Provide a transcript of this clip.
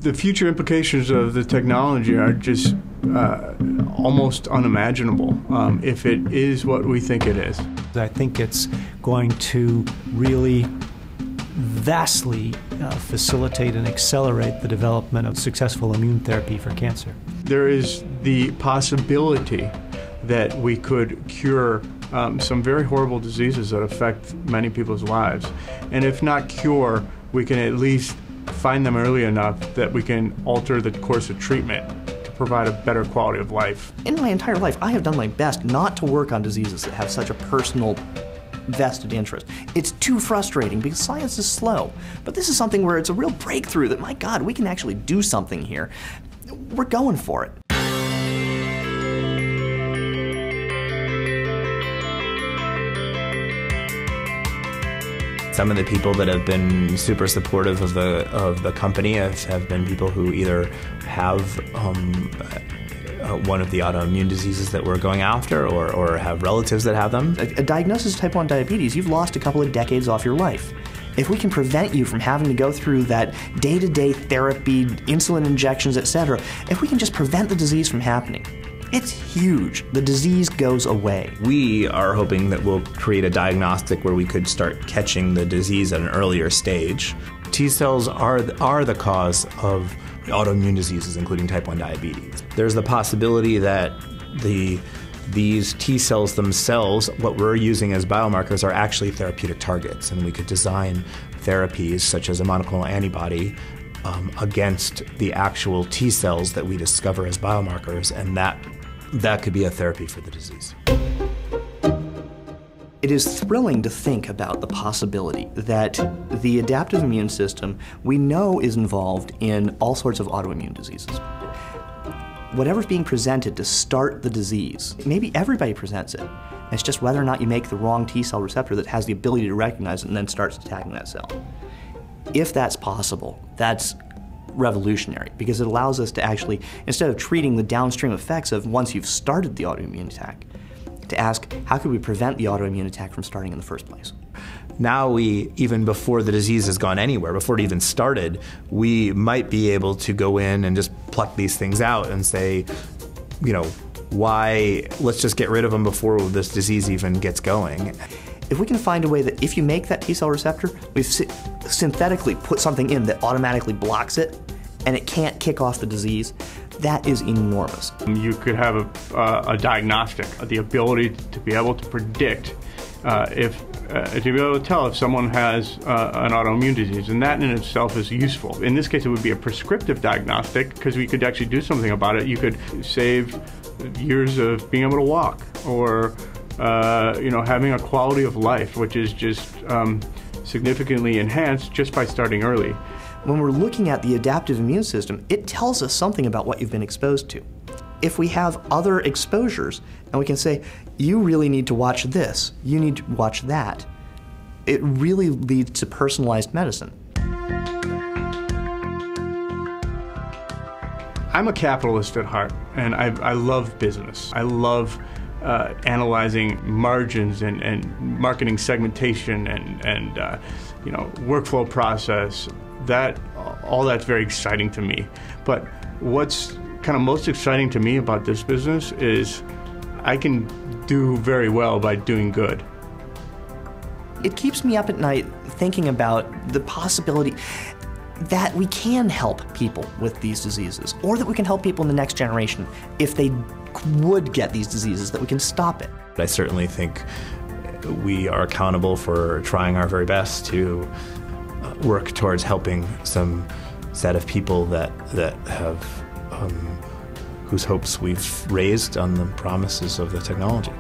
The future implications of the technology are just almost unimaginable if it is what we think it is. I think it's going to really vastly facilitate and accelerate the development of successful immune therapy for cancer. There is the possibility that we could cure some very horrible diseases that affect many people's lives. And if not cure, we can at least find them early enough that we can alter the course of treatment to provide a better quality of life. In my entire life, I have done my best not to work on diseases that have such a personal vested interest. It's too frustrating because science is slow. But this is something where it's a real breakthrough that, my God, we can actually do something here. We're going for it. Some of the people that have been super supportive of the company have been people who either have one of the autoimmune diseases that we're going after or have relatives that have them. A diagnosis of type 1 diabetes, you've lost a couple of decades off your life. If we can prevent you from having to go through that day-to-day therapy, insulin injections, etc., if we can just prevent the disease from happening, it's huge. The disease goes away. We are hoping that we'll create a diagnostic where we could start catching the disease at an earlier stage. T cells are the cause of autoimmune diseases, including type 1 diabetes. There's the possibility that these T cells themselves, what we're using as biomarkers, are actually therapeutic targets, and we could design therapies such as a monoclonal antibody against the actual T cells that we discover as biomarkers, and that could be a therapy for the disease. It is thrilling to think about the possibility that the adaptive immune system we know is involved in all sorts of autoimmune diseases. Whatever's being presented to start the disease, maybe everybody presents it. It's just whether or not you make the wrong T cell receptor that has the ability to recognize it and then starts attacking that cell. If that's possible, that's revolutionary because it allows us to actually, instead of treating the downstream effects of once you've started the autoimmune attack, to ask how could we prevent the autoimmune attack from starting in the first place. Now we, even before the disease has gone anywhere, before it even started, we might be able to go in and just pluck these things out and say, you know, let's just get rid of them before this disease even gets going. If we can find a way that if you make that T cell receptor, we've synthetically put something in that automatically blocks it and it can't kick off the disease, that is enormous. You could have a diagnostic, the ability to be able to predict to be able to tell if someone has an autoimmune disease, and that in itself is useful. In this case, it would be a prescriptive diagnostic because we could actually do something about it. You could save years of being able to walk, or having a quality of life, which is just significantly enhanced just by starting early. When we're looking at the adaptive immune system, it tells us something about what you've been exposed to. If we have other exposures, and we can say, you really need to watch this, you need to watch that, it really leads to personalized medicine. I'm a capitalist at heart, and I love business. I love analyzing margins and marketing segmentation and workflow process. All that's very exciting to me. But what's kind of most exciting to me about this business is I can do very well by doing good. It keeps me up at night thinking about the possibility that we can help people with these diseases, or that we can help people in the next generation if they would get these diseases, that we can stop it. I certainly think we are accountable for trying our very best to work towards helping some set of people that have whose hopes we've raised on the promises of the technology.